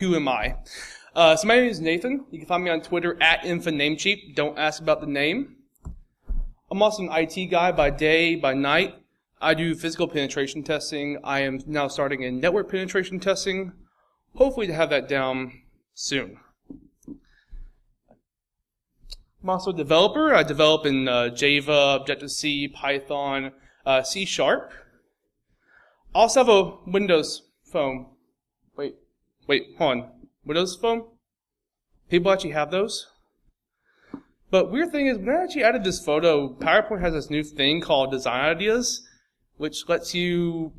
Who am I? So my name is Nathan. You can find me on Twitter at @InfoNameCheap. Don't ask about the name. I'm also an IT guy by day, by night. I do physical penetration testing. I am now starting in network penetration testing. Hopefully to have that down soon. I'm also a developer. I develop in Java, Objective-C, Python, C#. I also have a Windows phone. Wait, hold on. Windows phone? People actually have those? But weird thing is, when I actually added this photo, PowerPoint has this new thing called Design Ideas, which lets you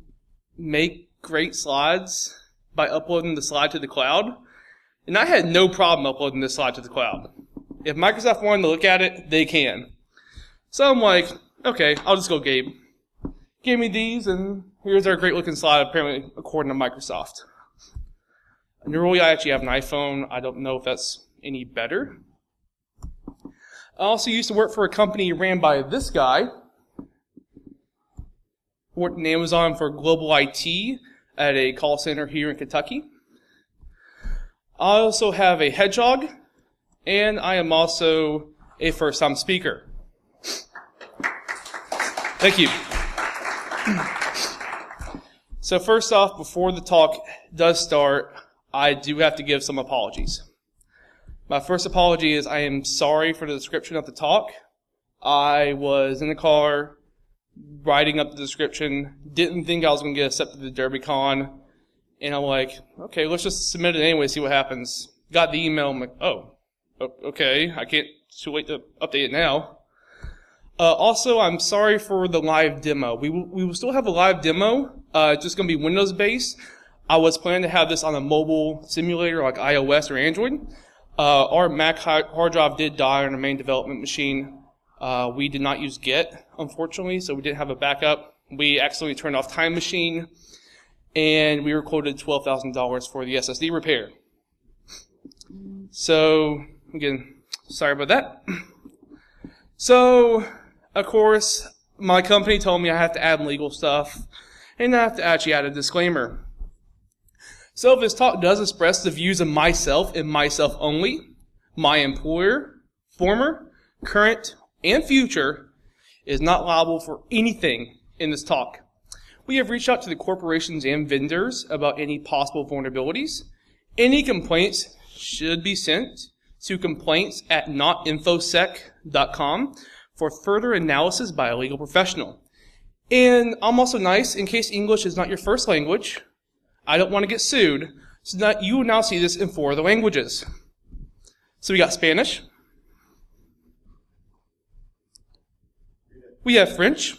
make great slides by uploading the slide to the cloud. And I had no problem uploading this slide to the cloud. If Microsoft wanted to look at it, they can. So I'm like, okay, I'll just go Gabe. Give me these, and here's our great looking slide, apparently according to Microsoft. Normally I actually have an iPhone. I don't know if that's any better. I also used to work for a company ran by this guy. Worked in Amazon for global IT at a call center here in Kentucky. I also have a hedgehog. And I am also a first-time speaker. Thank you. So first off, before the talk does start, I do have to give some apologies. My first apology is I am sorry for the description of the talk. I was in the car writing up the description, didn't think I was going to get accepted to Derbycon, and I'm like, okay, let's just submit it anyway, see what happens. Got the email, I'm like, oh. Okay, I can't, it's too late to update it now. Also, I'm sorry for the live demo. We will still have a live demo. It's just going to be Windows based. I was planning to have this on a mobile simulator like iOS or Android. Our Mac hard drive did die on our main development machine. We did not use Git, unfortunately, so we didn't have a backup. We accidentally turned off Time Machine, and we were quoted $12,000 for the SSD repair. So, again, sorry about that. So, of course, my company told me I have to add legal stuff, and I have to actually add a disclaimer. So if this talk does express the views of myself and myself only, my employer, former, current, and future, is not liable for anything in this talk. We have reached out to the corporations and vendors about any possible vulnerabilities. Any complaints should be sent to complaints@notinfosec.com for further analysis by a legal professional. And I'm also nice, in case English is not your first language, I don't want to get sued, so that you will now see this in 4 other languages. So we got Spanish. We have French.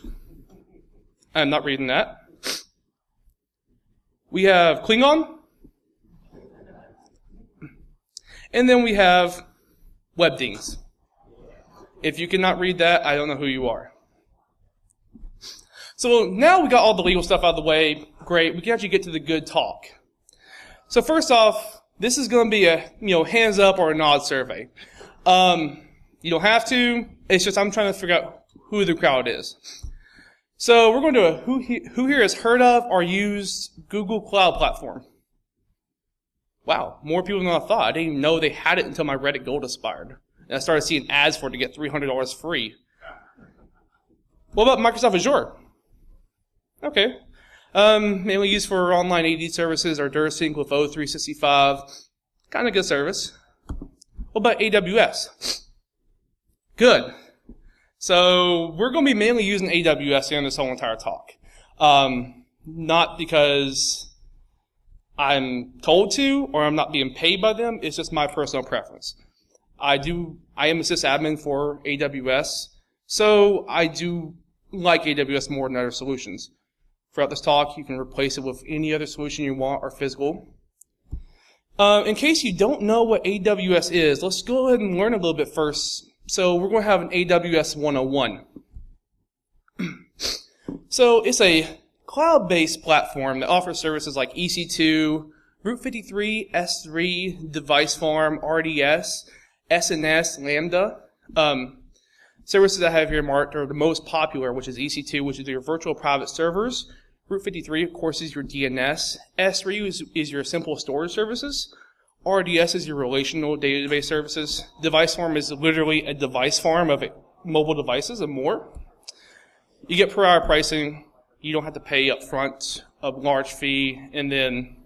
I'm not reading that. We have Klingon. And then we have Webdings. If you cannot read that, I don't know who you are. So now we got all the legal stuff out of the way. Great. We can actually get to the good talk. So first off, this is going to be a hands up or a nod survey. You don't have to. It's just I'm trying to figure out who the crowd is. So we're going to do a who here has heard of or used Google Cloud Platform? Wow, more people than I thought. I didn't even know they had it until my Reddit Gold expired. And I started seeing ads for it to get $300 free. What about Microsoft Azure? Okay. Mainly used for online AD services or DirSync with O365. Kind of good service. What about AWS? Good. So we're going to be mainly using AWS in this whole entire talk. Not because I'm told to, or I'm not being paid by them. It's just my personal preference. I am a sysadmin for AWS, so I do like AWS more than other solutions. Throughout this talk, you can replace it with any other solution you want or physical. In case you don't know what AWS is, let's go ahead and learn a little bit first. So we're going to have an AWS 101. So it's a cloud-based platform that offers services like EC2, Route 53, S3, Device Farm, RDS, SNS, Lambda. Services I have here marked are the most popular, which is EC2, which is your virtual private servers. Route 53, of course, is your DNS. S3 is your simple storage services. RDS is your relational database services. Device farm is literally a device farm of mobile devices and more. You get per hour pricing. You don't have to pay up front a large fee and then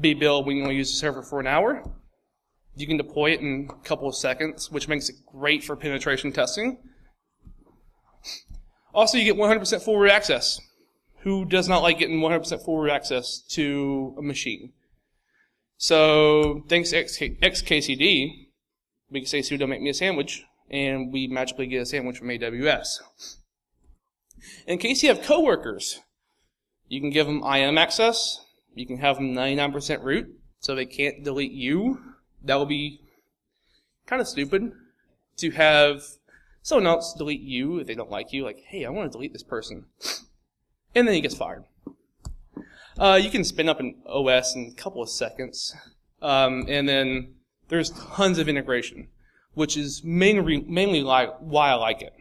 be billed when you only use the server for an hour. You can deploy it in a couple of seconds, which makes it great for penetration testing. Also, you get 100% full root access. Who does not like getting 100% full root access to a machine? So, thanks to XKCD, we can say sudo make me a sandwich, and we magically get a sandwich from AWS. In case you have coworkers, you can give them IAM access. You can have them 99% root, so they can't delete you. That would be kind of stupid to have someone else delete you if they don't like you. Like, hey, I want to delete this person. And then he gets fired. You can spin up an OS in a couple of seconds. And then there's tons of integration, which is mainly why I like it.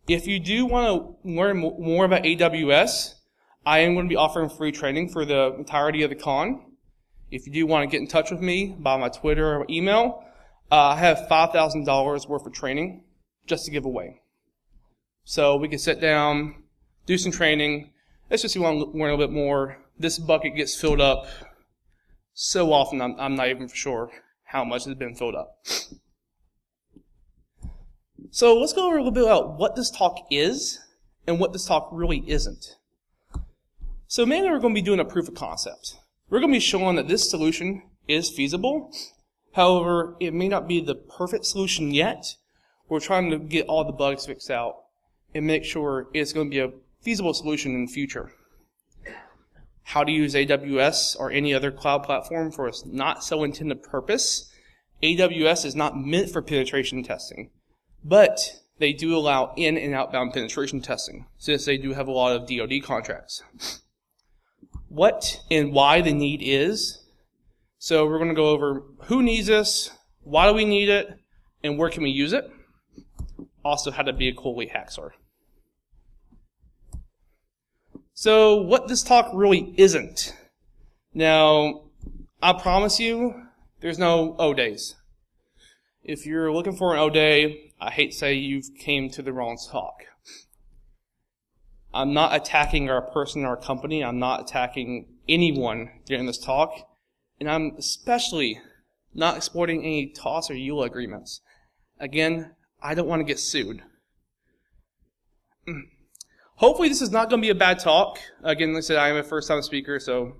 If you do want to learn more about AWS, I am going to be offering free training for the entirety of the con. If you do want to get in touch with me by my Twitter or email, I have $5,000 worth of training just to give away. So we can sit down, do some training. It's just you want to learn a little bit more. This bucket gets filled up so often, I'm not even sure how much has been filled up. So let's go over a little bit about what this talk is and what this talk really isn't. So mainly we're going to be doing a proof of concept. We're going to be showing that this solution is feasible. However, it may not be the perfect solution yet. We're trying to get all the bugs fixed out and make sure it's going to be a feasible solution in the future. How to use AWS or any other cloud platform for a not so intended purpose. AWS is not meant for penetration testing, but they do allow in and outbound penetration testing, since they do have a lot of DoD contracts. What and why the need is. So we're going to go over who needs this, why do we need it, and where can we use it. Also, how to be a cool elite hacksaw. So what this talk really isn't. Now, I promise you, there's no O days. If you're looking for an O day, I hate to say you've came to the wrong talk. I'm not attacking our person or our company. I'm not attacking anyone during this talk. And I'm especially not exploiting any TOS or EULA agreements. Again, I don't want to get sued. Hopefully this is not going to be a bad talk. Again, like I said, I am a first-time speaker, so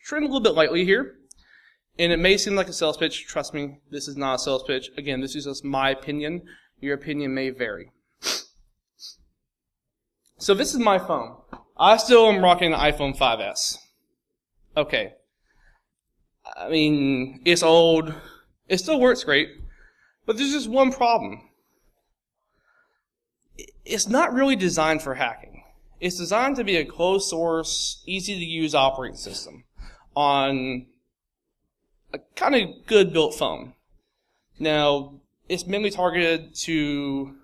tread a little bit lightly here. And it may seem like a sales pitch. Trust me, this is not a sales pitch. Again, this is just my opinion. Your opinion may vary. So this is my phone. I still am rocking the iPhone 5S. Okay. I mean, it's old. It still works great. But there's just one problem. It's not really designed for hacking. It's designed to be a closed source, easy to use operating system on a kind of good built phone. Now, it's mainly targeted to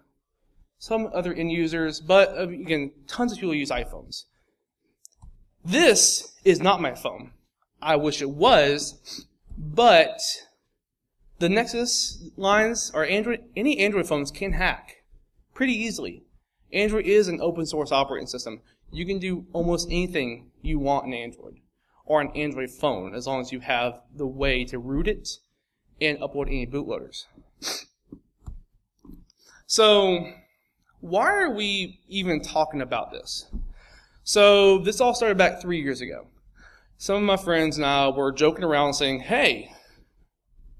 some other end users, but again, tons of people use iPhones. This is not my phone. I wish it was, but the Nexus lines or any Android phones can hack pretty easily. Android is an open source operating system. You can do almost anything you want in Android or an Android phone as long as you have the way to root it and upload any bootloaders. So, why are we even talking about this? So, this all started back 3 years ago. Some of my friends and I were joking around saying, hey,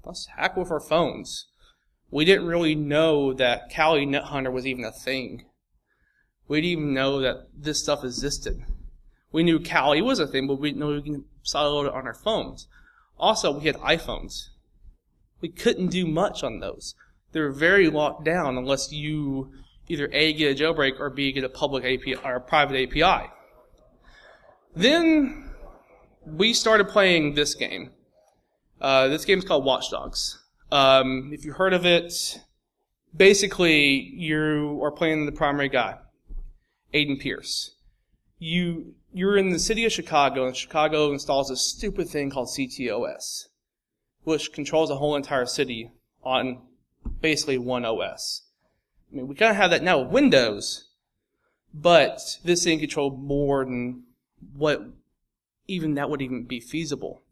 let's hack with our phones. We didn't really know that Kali Net Hunter was even a thing. We didn't even know that this stuff existed. We knew Kali was a thing, but we didn't know we can sideload it on our phones. Also, we had iPhones. We couldn't do much on those. They were very locked down unless you either A, get a jailbreak, or B, get a public API or a private API. Then we started playing this game. This game is called Watch Dogs. If you've heard of it, basically you are playing the primary guy, Aiden Pierce. you're in the city of Chicago, and Chicago installs this stupid thing called CTOS, which controls the whole entire city on basically one OS. I mean, we kind of have that now with Windows, but this thing controls more than what even that would even be feasible.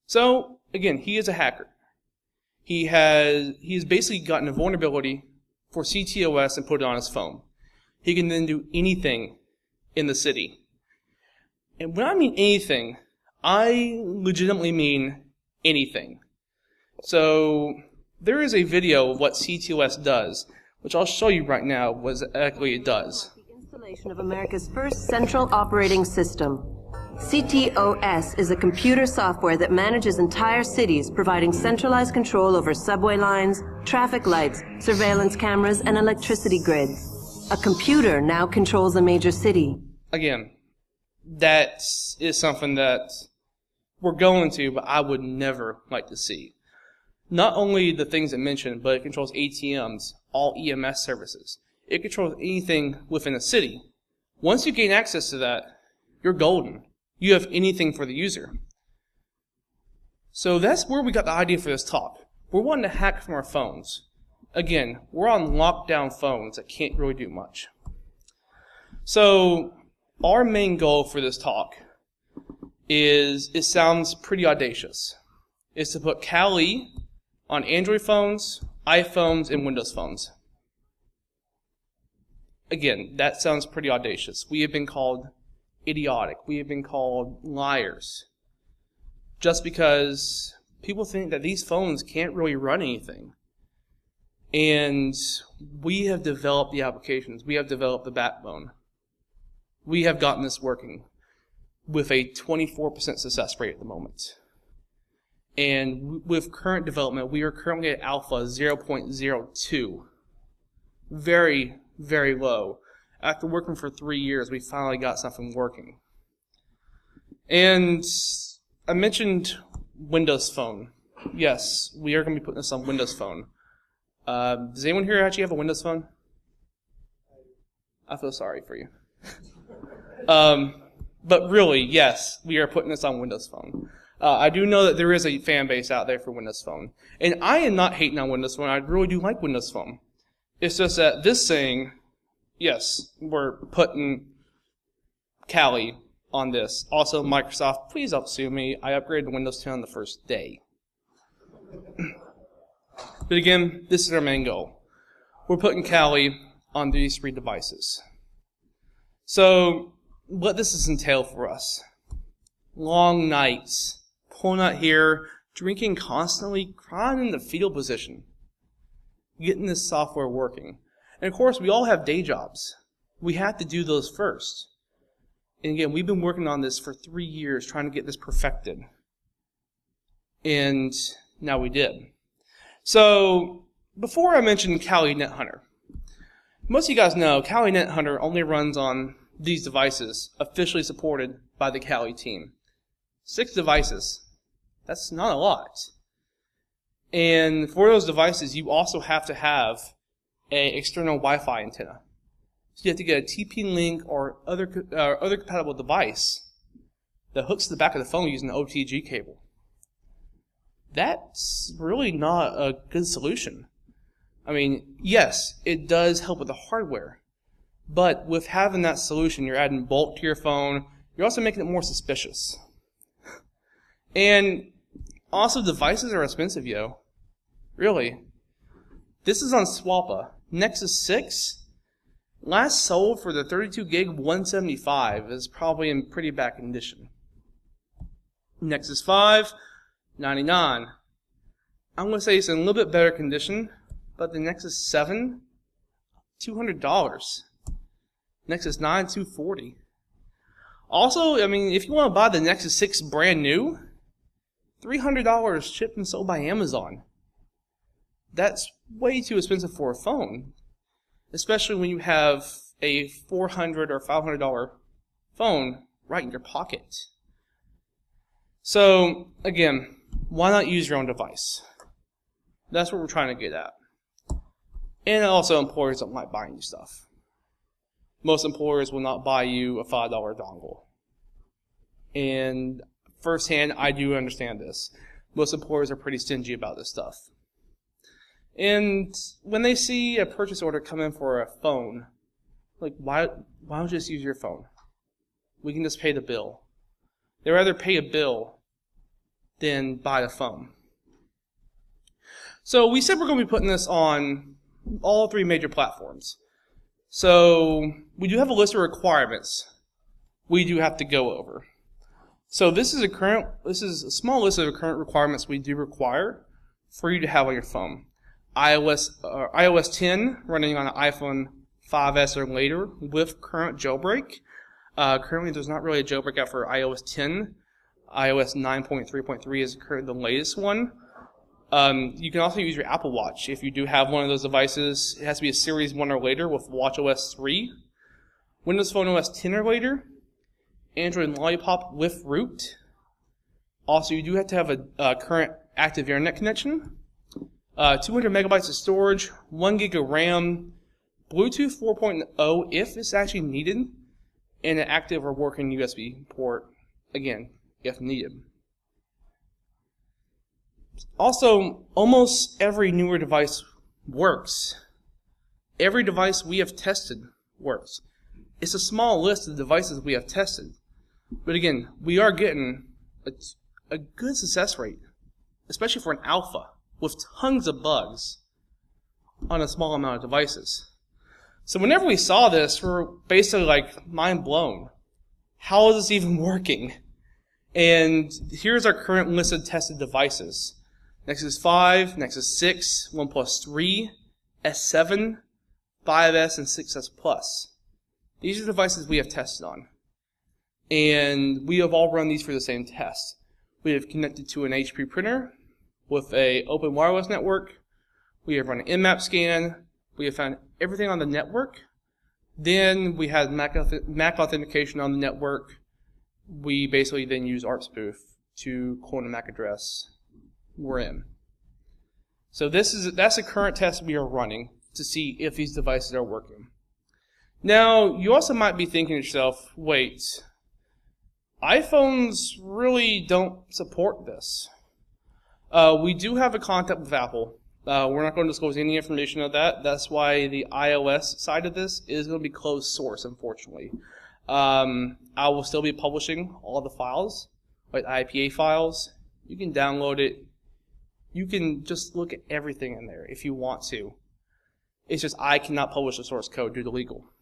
So again, he is a hacker. He has basically gotten a vulnerability for CTOS and put it on his phone. He can then do anything in the city. And when I mean anything, I legitimately mean anything. So there is a video of what CTOS does, which I'll show you right now what exactly it does. The installation of America's first central operating system. CTOS is a computer software that manages entire cities, providing centralized control over subway lines, traffic lights, surveillance cameras, and electricity grids. A computer now controls a major city. Again, that is something that we're going to, but I would never like to see. Not only the things it mentioned, but it controls ATMs, all EMS services. It controls anything within a city. Once you gain access to that, you're golden. You have anything for the user. So that's where we got the idea for this talk. We're wanting to hack from our phones. Again, we're on lockdown phones that can't really do much. So our main goal for this talk is, it sounds pretty audacious, is to put Kali on Android phones, iPhones, and Windows phones. Again, that sounds pretty audacious. We have been called idiotic. We have been called liars. Just because people think that these phones can't really run anything. And we have developed the applications. We have developed the backbone. We have gotten this working with a 24% success rate at the moment. And with current development, we are currently at alpha 0.02. Very, very low. After working for 3 years, we finally got something working. And I mentioned Windows Phone. Yes, we are going to be putting this on Windows Phone. Does anyone here actually have a Windows Phone? I feel sorry for you. But really, yes, we are putting this on Windows Phone. I do know that there is a fan base out there for Windows Phone. And I am not hating on Windows Phone. I really do like Windows Phone. It's just that this thing, yes, we're putting Kali on this. Also, Microsoft, please don't sue me. I upgraded to Windows 10 on the first day. But again, this is our main goal. We're putting Kali on these 3 devices. So, what does this entail for us? Long nights, pulling out here, drinking constantly, crying in the fetal position, getting this software working. And of course, we all have day jobs. We have to do those first. And again, we've been working on this for 3 years, trying to get this perfected. And now we did. So, before I mention Kali Net Hunter, most of you guys know Kali Net Hunter only runs on these devices officially supported by the Kali team. 6 devices. That's not a lot. And for those devices, you also have to have an external Wi-Fi antenna. So you have to get a TP-Link or other compatible device that hooks to the back of the phone using an OTG cable. That's really not a good solution. I mean, yes, it does help with the hardware, but with having that solution, you're adding bulk to your phone. You're also making it more suspicious. And also, devices are expensive, yo. Really. This is on Swappa. Nexus 6, last sold for the 32 gig 175 is probably in pretty bad condition. Nexus 5, 99. I'm going to say it's in a little bit better condition, but the Nexus 7, $200. Nexus 9, $240. Also, I mean, if you want to buy the Nexus 6 brand new, $300 shipped and sold by Amazon. That's way too expensive for a phone, especially when you have a $400 or $500 phone right in your pocket. So, again, why not use your own device? That's what we're trying to get at. And also, employers don't like buying you stuff. most employers will not buy you a $5 dongle. And firsthand, I do understand this. Most employers are pretty stingy about this stuff. And when they see a purchase order come in for a phone, like, why don't you just use your phone? We can just pay the bill. They'd rather pay a bill than buy the phone. So we said we're going to be putting this on all 3 major platforms. So we do have a list of requirements we do have to go over. So this is a small list of the current requirements we do require for you to have on your phone. iOS 10 running on an iPhone 5S or later with current jailbreak. Currently, there's not really a jailbreak out for iOS 10. iOS 9.3.3 is currently the latest one. You can also use your Apple Watch if you do have one of those devices. It has to be a Series 1 or later with watchOS 3. Windows Phone OS 10 or later. Android Lollipop with root. Also, you do have to have a current active internet connection. 200 megabytes of storage, 1 gig of RAM, Bluetooth 4.0 if it's actually needed, and an active or working USB port, again, if needed. Also, almost every newer device works. Every device we have tested works. It's a small list of devices we have tested. But again, we are getting a good success rate, especially for an alpha, with tons of bugs on a small amount of devices. So whenever we saw this, we're basically like mind blown. How is this even working? And here's our current list of tested devices. Nexus 5, Nexus 6, OnePlus 3, S7, 5S, and 6S Plus. These are the devices we have tested on. And we have all run these for the same test. We have connected to an HP printer with an open wireless network. We have run an Nmap scan. We have found everything on the network. Then we had MAC authentication on the network. We basically then use ARPspoof to clone a MAC address we're in. So that's the current test we are running to see if these devices are working. Now, you also might be thinking to yourself, wait, iPhones really don't support this. We do have a contact with Apple. We're not going to disclose any information of that. That's why the iOS side of this is going to be closed source, unfortunately. I will still be publishing all the files, like IPA files. You can download it. You can just look at everything in there if you want to. It's just I cannot publish the source code due to legal.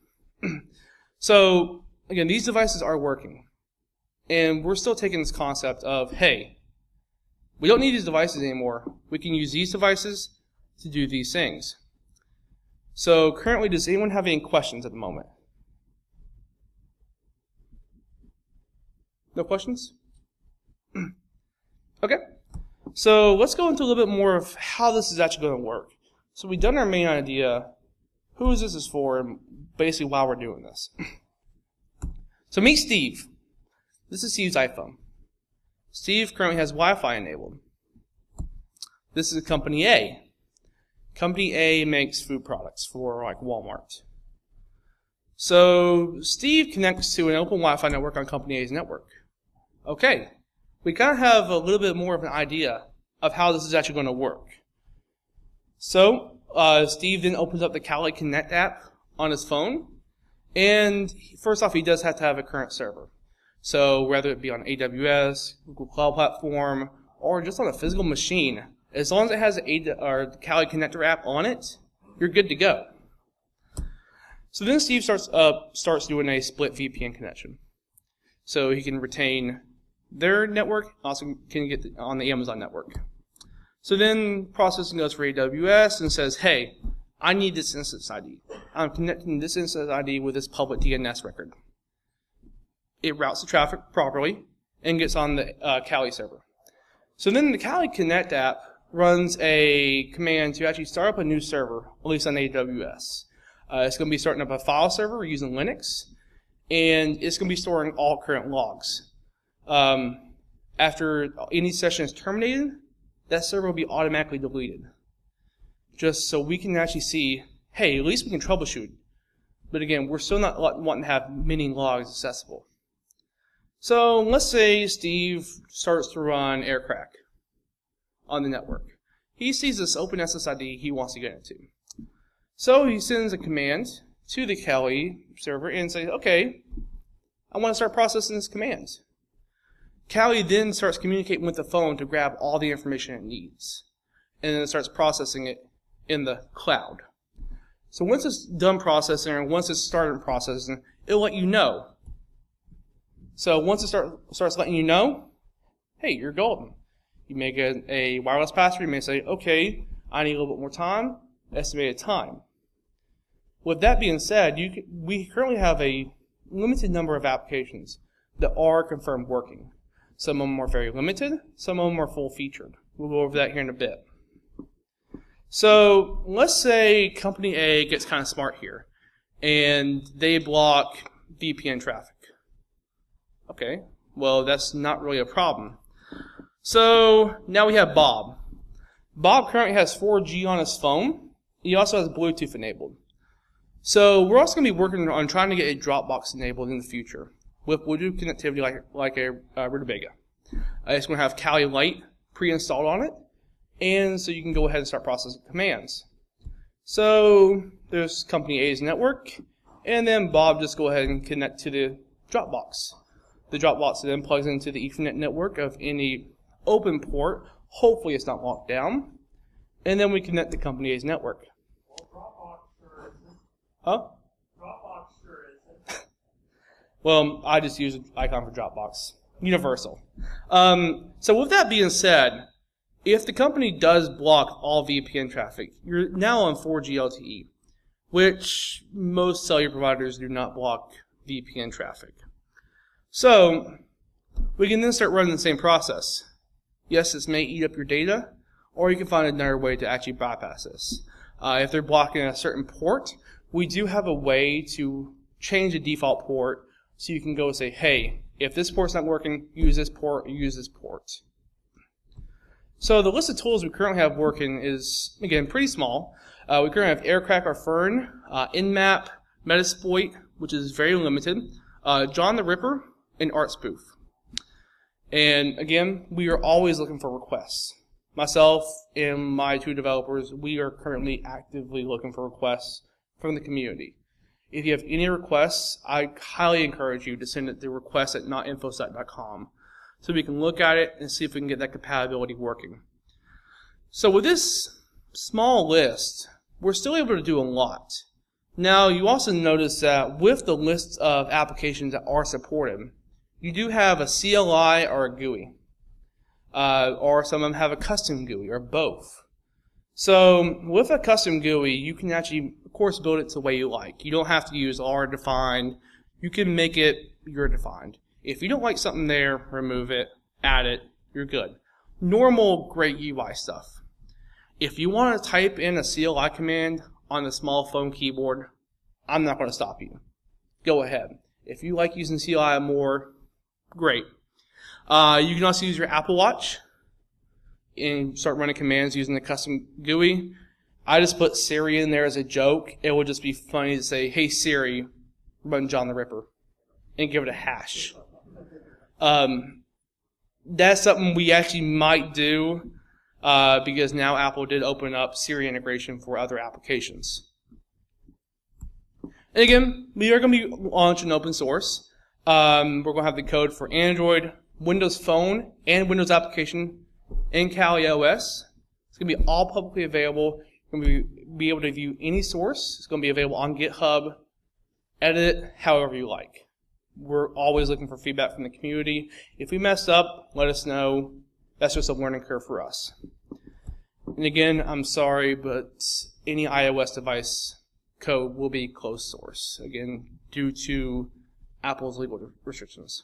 So, again, these devices are working. And we're still taking this concept of, hey, we don't need these devices anymore. We can use these devices to do these things. So currently, does anyone have any questions at the moment? No questions? Okay. So let's go into a little bit more of how this is actually going to work. So we've done our main idea, who this is for, and basically why we're doing this. So meet Steve. This is Steve's iPhone. Steve currently has Wi-Fi enabled. This is Company A. Company A makes food products for like Walmart. So Steve connects to an open Wi-Fi network on Company A's network. Okay, we kind of have a little bit more of an idea of how this is actually going to work. So Steve then opens up the Kali Connect app on his phone, and first off, he does have to have a current server. So whether it be on AWS, Google Cloud Platform, or just on a physical machine, as long as it has the Kali Connector app on it, you're good to go. So then Steve starts doing a split VPN connection. So he can retain their network, also can get on the Amazon network. So then processing goes for AWS and says, hey, I need this instance ID. I'm connecting this instance ID with this public DNS record. It routes the traffic properly and gets on the Kali server. So then the Kali Connect app runs a command to actually start up a new server, at least on AWS. It's going to be starting up a file server using Linux, and it's going to be storing all current logs. After any session is terminated, that server will be automatically deleted. Just so we can actually see, hey, at least we can troubleshoot. But again, we're still not wanting to have many logs accessible. So let's say Steve starts to run aircrack on the network. He sees this open SSID he wants to get into. So he sends a command to the Kali server and says, okay, I want to start processing this command. Kali then starts communicating with the phone to grab all the information it needs. And then it starts processing it in the cloud. So once it's done processing, or once it's started processing, it'll let you know. So once it starts letting you know, hey, you're golden. You may get a wireless password. You may say, okay, I need a little bit more time, estimated time. With that being said, we currently have a limited number of applications that are confirmed working. Some of them are very limited, some of them are full featured. We'll go over that here in a bit. So let's say company A gets kind of smart here, and they block VPN traffic. Okay, well that's not really a problem. So now we have Bob. Bob currently has 4G on his phone. He also has Bluetooth enabled. So we're also going to be working on trying to get a Dropbox enabled in the future with Bluetooth connectivity like a Rutabaga. It's going to have Kali Lite pre-installed on it, and so you can go ahead and start processing commands. So there's company A's network, and then Bob just go ahead and connect to the Dropbox. The Dropbox then plugs into the Ethernet network of any open port. Hopefully it's not locked down. And then we connect to company A's network. Well, Dropbox sure isn't. Huh? Dropbox sure isn't. Well, I just use an icon for Dropbox. Universal. So with that being said, if the company does block all VPN traffic, you're now on 4G LTE, which most cellular providers do not block VPN traffic. So we can then start running the same process. Yes, this may eat up your data, or you can find another way to actually bypass this. If they're blocking a certain port, we do have a way to change the default port so you can go and say, hey, if this port's not working, use this port, or use this port. So the list of tools we currently have working is, again, pretty small. We currently have Aircrack or Fern, Nmap, Metasploit, which is very limited, John the Ripper, and ArtSpoof. And again, we are always looking for requests. Myself and my two developers, we are currently actively looking for requests from the community. If you have any requests, I highly encourage you to send it to request@notinfosec.com so we can look at it and see if we can get that compatibility working. So with this small list, we're still able to do a lot. Now, you also notice that with the list of applications that are supported, you do have a CLI or a GUI. Or some of them have a custom GUI, or both. So with a custom GUI, you can actually, of course, build it the way you like. You don't have to use R defined. You can make it your defined. If you don't like something there, remove it, add it, you're good. Normal, great UI stuff. If you want to type in a CLI command on a small phone keyboard, I'm not going to stop you. Go ahead. If you like using CLI more, great. You can also use your Apple Watch and start running commands using the custom GUI. I just put Siri in there as a joke. It would just be funny to say, hey Siri, run John the Ripper, and give it a hash. That's something we actually might do because now Apple did open up Siri integration for other applications. And again, we are going to be launching open source. We're going to have the code for Android, Windows Phone, and Windows application in Kali OS. It's going to be all publicly available. You're going to be able to view any source. It's going to be available on GitHub. Edit it however you like. We're always looking for feedback from the community. If we messed up, let us know. That's just a learning curve for us. And again, I'm sorry, but any iOS device code will be closed source, again, due to Apple's legal restrictions.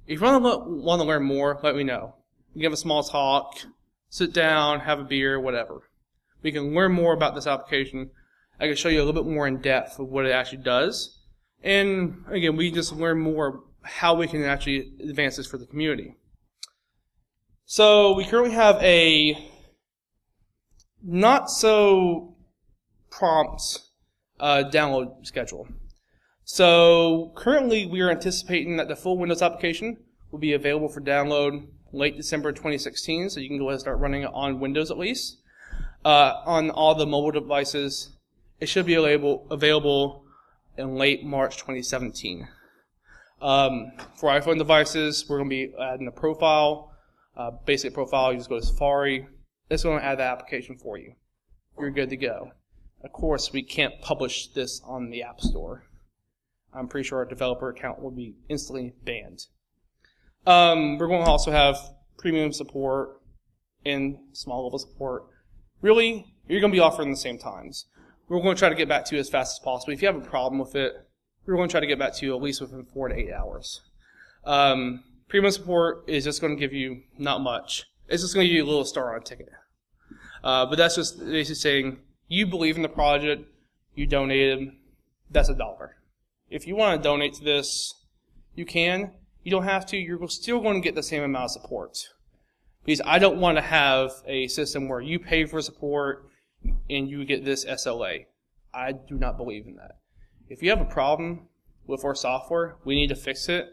If you want to learn more, let me know. You can have a small talk, sit down, have a beer, whatever. We can learn more about this application. I can show you a little bit more in depth of what it actually does. And again, we can just learn more how we can actually advance this for the community. So we currently have a not so prompt download schedule. So currently we are anticipating that the full Windows application will be available for download late December 2016, so you can go ahead and start running it on Windows at least. On all the mobile devices, it should be available in late March 2017. For iPhone devices, we're going to be adding a profile, basic profile. You just go to Safari. It's going to add the application for you. You're good to go. Of course, we can't publish this on the App Store. I'm pretty sure our developer account will be instantly banned. We're going to also have premium support and small level support. Really, you're going to be offering the same times. We're going to try to get back to you as fast as possible. If you have a problem with it, we're going to try to get back to you at least within 4 to 8 hours. Premium support is just going to give you not much. It's just going to give you a little star on a ticket. But that's just basically saying you believe in the project, you donated, that's $1. If you want to donate to this, you can. You don't have to. You're still going to get the same amount of support. Because I don't want to have a system where you pay for support and you get this SLA. I do not believe in that. If you have a problem with our software, we need to fix it.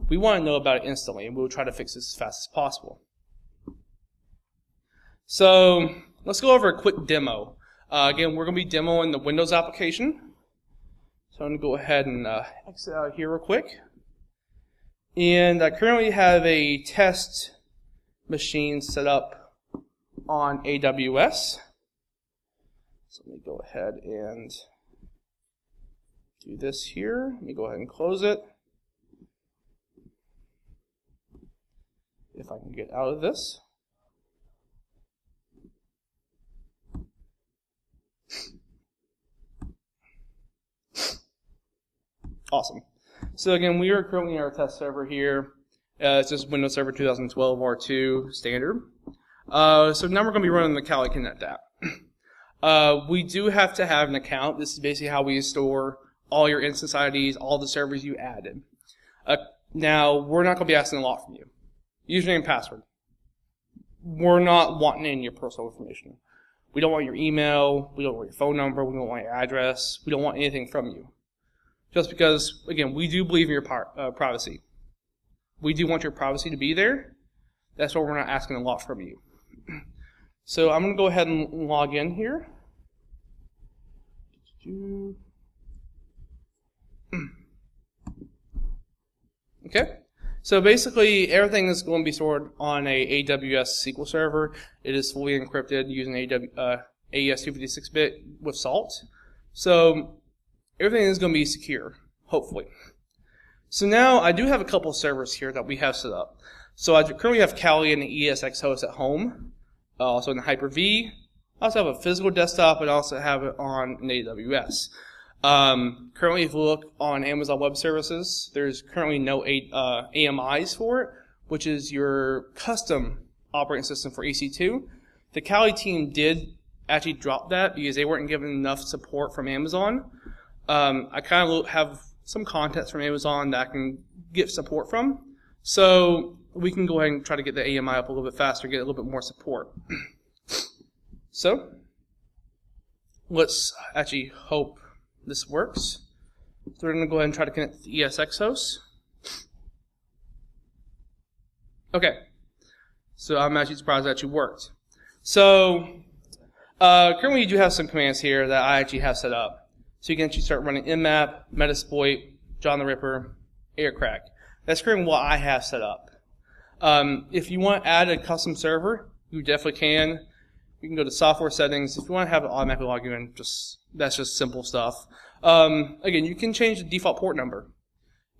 We want to know about it instantly, and we'll try to fix this as fast as possible. So let's go over a quick demo. Again, we're going to be demoing the Windows application. So I'm going to go ahead and exit out here real quick. And I currently have a test machine set up on AWS. So let me go ahead and do this here. Let me go ahead and close it. If I can get out of this. Awesome. So again, we are currently in our test server here. It's just Windows Server 2012 R2 standard. So now we're going to be running the Kali Connect app. We do have to have an account. This is basically how we store all your instance IDs, all the servers you added. Now, we're not going to be asking a lot from you. Username and password. We're not wanting in your personal information. We don't want your email. We don't want your phone number. We don't want your address. We don't want anything from you. Just because, again, we do believe in your privacy. We do want your privacy to be there. That's why we're not asking a lot from you. So I'm going to go ahead and log in here. Okay. So basically, everything is going to be stored on a AWS SQL server. It is fully encrypted using AES 256-bit with Salt. So everything is going to be secure, hopefully. So now I do have a couple servers here that we have set up. So I currently have Kali and the ESX host at home, also in the Hyper-V. I also have a physical desktop and also have it on an AWS. Currently, if you look on Amazon Web Services, there's currently no AMIs for it, which is your custom operating system for EC2. The Kali team did actually drop that because they weren't given enough support from Amazon. I kind of have some contacts from Amazon that I can get support from. So we can go ahead and try to get the AMI up a little bit faster, get a little bit more support. So let's actually hope this works. So we're going to go ahead and try to connect to the ESX host. Okay. So I'm actually surprised it actually worked. So currently you do have some commands here that I actually have set up. So you can actually start running Nmap, Metasploit, John the Ripper, Aircrack. That's currently what I have set up. If you want to add a custom server, you definitely can. You can go to software settings. If you want to have it automatically log you in, that's just simple stuff. Again, you can change the default port number.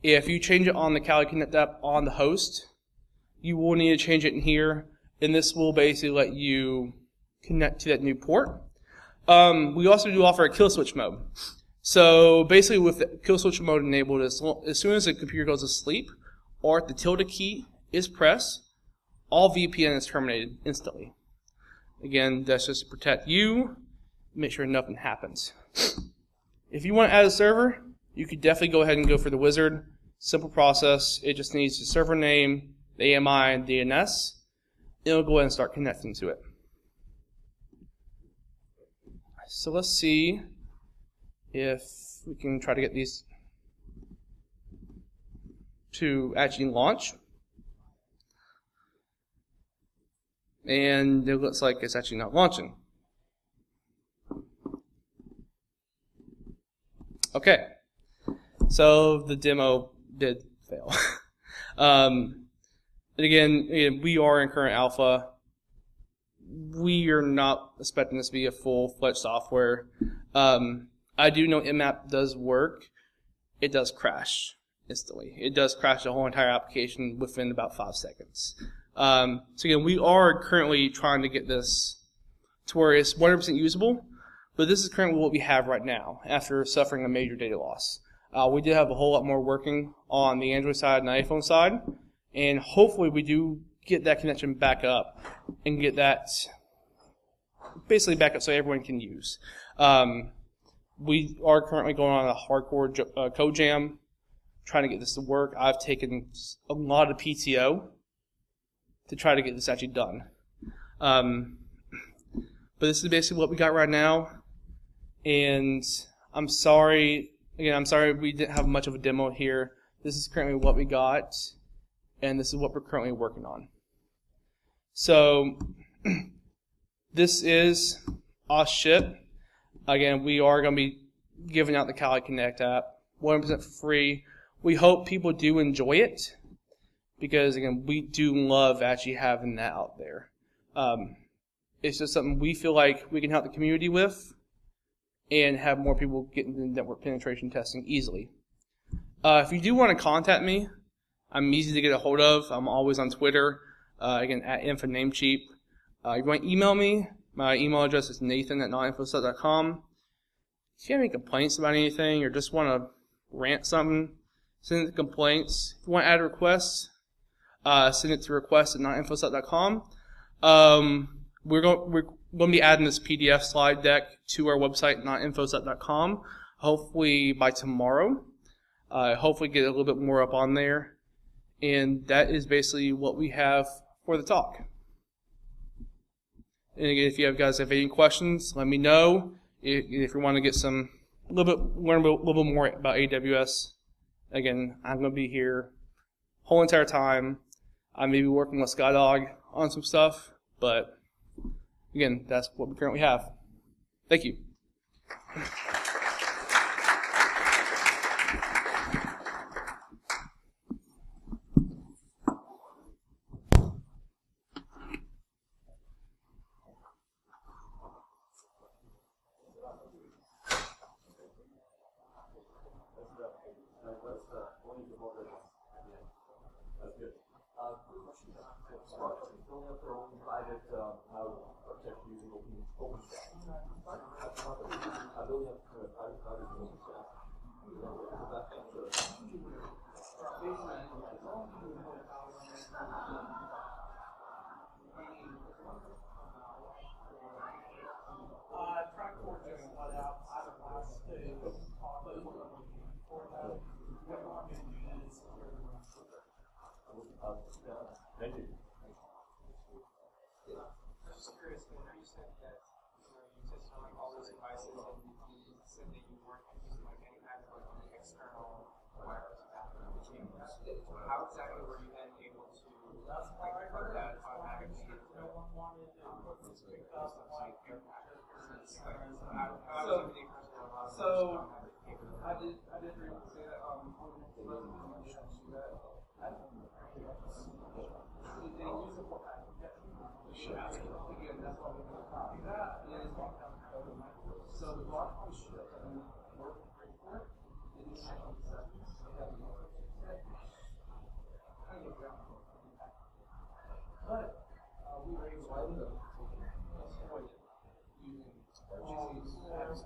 If you change it on the Kali Connect app on the host, you will need to change it in here, and this will basically let you connect to that new port. We also do offer a kill switch mode. So basically with the kill switch mode enabled, as soon as the computer goes to sleep or if the tilde key is pressed, all VPN is terminated instantly. Again, that's just to protect you, make sure nothing happens. If you want to add a server, you could definitely go ahead and go for the wizard. Simple process. It just needs the server name, the AMI, and DNS. It'll go ahead and start connecting to it. So let's see if we can try to get these to actually launch. And it looks like it's actually not launching. Okay, so the demo did fail. Again, we are in current alpha. We are not expecting this to be a full-fledged software. I do know Nmap does work. It does crash instantly. It does crash the whole entire application within about 5 seconds. So again, we are currently trying to get this to where it's 100% usable, but this is currently what we have right now after suffering a major data loss. We did have a whole lot more working on the Android side and the iPhone side, and hopefully we do get that connection back up and get that basically back up so everyone can use. We are currently going on a hardcore code jam, trying to get this to work. I've taken a lot of PTO to try to get this actually done. But this is basically what we got right now, and I'm sorry we didn't have much of a demo here. This is currently what we got, and this is what we're currently working on. So this is AWShit. Again, we are going to be giving out the Kali Connect app 100% for free. We hope people do enjoy it because, again, we do love actually having that out there. It's just something we feel like we can help the community with and have more people get into network penetration testing easily. If you do want to contact me, I'm easy to get a hold of. I'm always on Twitter, again, at infonamecheap. If you want to email me, my email address is nathan@notinfosec.com. If you have any complaints about anything or just want to rant something, send it to complaints. If you want to add a request, send it to request@notinfosec.com. We're going to be adding this PDF slide deck to our website, notinfosec.com, hopefully by tomorrow. Hopefully get a little bit more up on there. And that is basically what we have for the talk. And again, if you guys have any questions, let me know. If you want to get learn a little bit more about AWS, again, I'm going to be here whole entire time. I may be working with Skydog on some stuff, but again, that's what we currently have. Thank you. Thank you. I'm just curious, when you said that you tested on all those devices and you said that you weren't using like any kind of external wireless packaging, how exactly were you then able to like put that automatically into what's picked up like your package? So I did really say that they use it for package. Again, that's why we can copy that. So the block on ship and work great for it. It is actually seconds. But we were able to exploit it using this